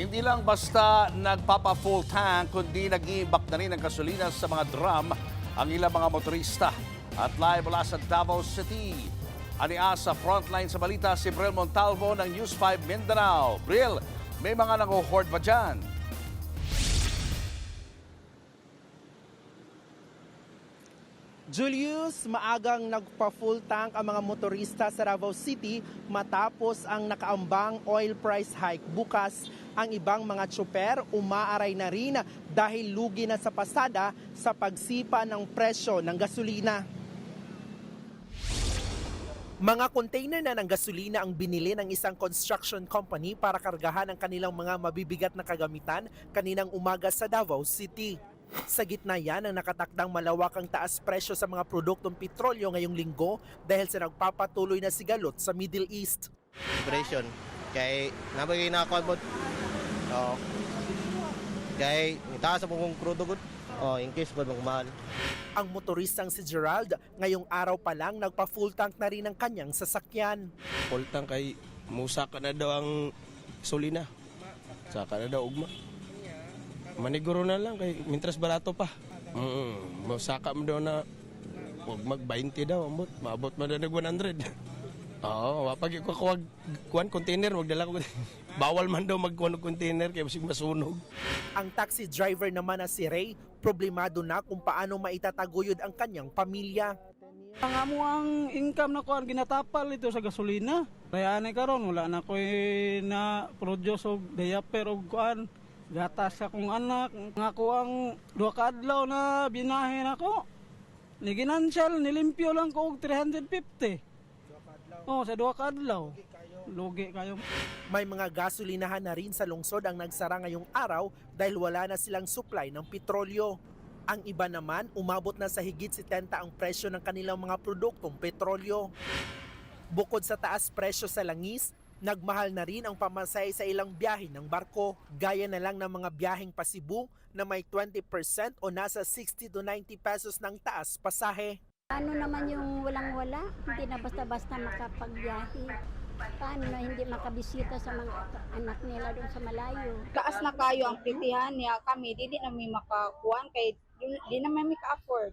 Hindi lang basta nagpapa-full tank, kundi nag-iimbak na rin ng gasolina sa mga drum ang ilang mga motorista. At live mula sa Davao City, ania sa frontline sa balita si Brel Montalvo ng News 5 Mindanao. Brel, may mga nang-hoard ba dyan? Julius, maagang nagpa-full tank ang mga motorista sa Davao City matapos ang nakaambang oil price hike. Bukas, ang ibang mga tsoper umaaray na rin dahil lugi na sa pasada sa pagsipa ng presyo ng gasolina. Mga container na ng gasolina ang binili ng isang construction company para kargahan ang kanilang mga mabibigat na kagamitan kaninang umaga sa Davao City. Sa gitna yan ang nakatakdang malawakang taas presyo sa mga produktong petrolyo ngayong linggo dahil sa nagpapatuloy na sigalot sa Middle East. Operation kay nabagay na ako bod. Oh. Kay itaas mo kung crudo gud. Oh, in case bod magmahal. Ang motoristang si Gerald ngayong araw pa lang nagpa-full tank na rin ang kanyang sasakyan. Full tank kay musaka na daw ang gasolina. Saka na daw ugma. Maniguro na lang kay mintras barato pa. Musaka mo daw na wag mag-20 daw ambot. Maabot man na 100. Oo, wapag ko kuwan container wag dala ko. Bawal man daw magkuan og container kay basig masunog. Ang taxi driver naman na si Ray, problemado na kung paano maitataguyod ang kanyang pamilya. Ang amo ang income na ko ang ginatapal ito sa gasolina. Kaya ani karon wala na ko na produce og diaper og kuan. Gatas sa akong anak, nga ko ang 2 kadlaw na binahin ako. Ni ginansiyal, nilimpyo lang ko og 350. Oh, sa 2 kadlaw. Lugi kayo. May mga gasolinahan na rin sa lungsod ang nagsara ngayong araw dahil wala na silang supply ng petrolyo. Ang iba naman, umabot na sa higit 70 ang presyo ng kanilang mga produktong petrolyo. Bukod sa taas presyo sa langis, nagmahal na rin ang pamasahe sa ilang biyahe ng barko. Gaya na lang ng mga biyaheng pa Cebu na may 20% o nasa 60 to 90 pesos ng taas pasahe. Ano naman yung walang-wala? Hindi na basta-basta makapagbiyahe. Paano na hindi makabisita sa mga anak nila doon sa malayo? Taas na kayo ang pritihan niya kami, di na may makakuan kay di na may ka-afford.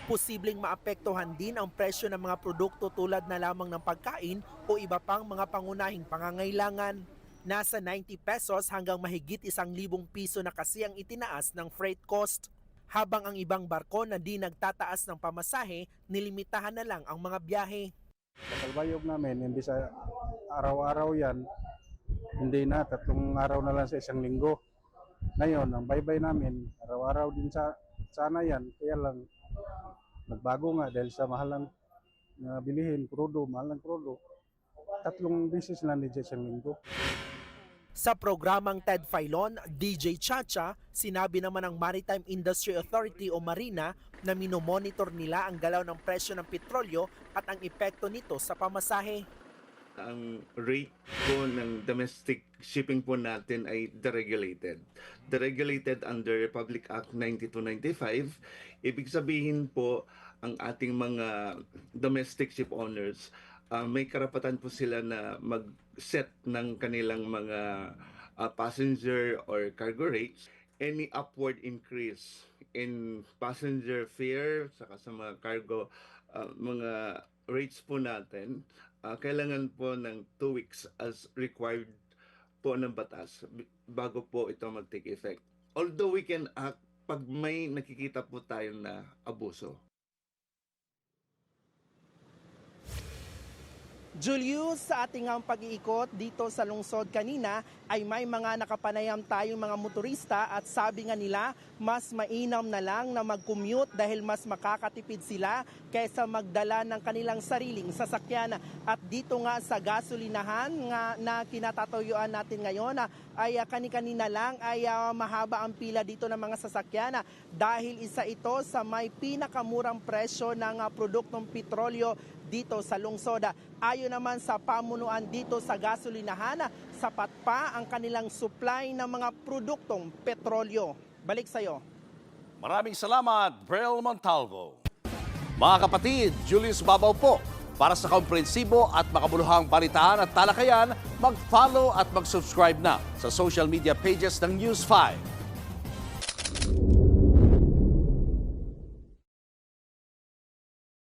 Posibleng maapektuhan din ang presyo ng mga produkto tulad na lamang ng pagkain o iba pang mga pangunahing pangangailangan. Nasa 90 pesos hanggang mahigit 1,000 piso na kasi ang itinaas ng freight cost. Habang ang ibang barko na di nagtataas ng pamasahe, nilimitahan na lang ang mga biyahe. Kalbayog namin, hindi sa araw-araw yan, hindi na, 3 araw na lang sa 1 linggo. Ngayon, ang baybay namin, araw-araw din sana yan, kaya lang nagbago nga dahil sa mahalang na bilihin, krudo, mahalang krudo. 3 beses lang din sa 1 linggo. Sa programang Ted Filon, DJ Chacha, sinabi naman ng Maritime Industry Authority o Marina na minomonitor nila ang galaw ng presyo ng petrolyo at ang epekto nito sa pamasahe. Ang rate po ng domestic shipping po natin ay deregulated. Deregulated under Republic Act 9295. Ibig sabihin po ang ating mga domestic ship owners, may karapatan po sila na mag-set ng kanilang mga passenger or cargo rates. Any upward increase in passenger fare saka sa mga cargo mga rates po natin, kailangan po ng 2 weeks as required po ng batas bago po ito mag-take effect. Although we can act pag may nakikita po tayo na abuso. Julius, sa ating pag-iikot dito sa lungsod kanina ay may mga nakapanayam tayong mga motorista at sabi nga nila mas mainam na lang na mag-commute dahil mas makakatipid sila kaysa magdala ng kanilang sariling sasakyan. At dito nga sa gasolinahan nga na kinatatuyuan natin ngayon ay kani-kanina lang ay mahaba ang pila dito ng mga sasakyan dahil isa ito sa may pinakamurang presyo ng produktong petrolyo dito sa lungsod. Ayon naman sa pamunuan dito sa gasolinahan, sapat pa ang kanilang supply ng mga produktong petrolyo. Balik sa'yo. Maraming salamat, Brel Montalvo. Mga kapatid, Julius Babaw po Para sa komprehensibo at makabuluhang balitaan at talakayan, mag-follow at mag-subscribe na sa social media pages ng News 5.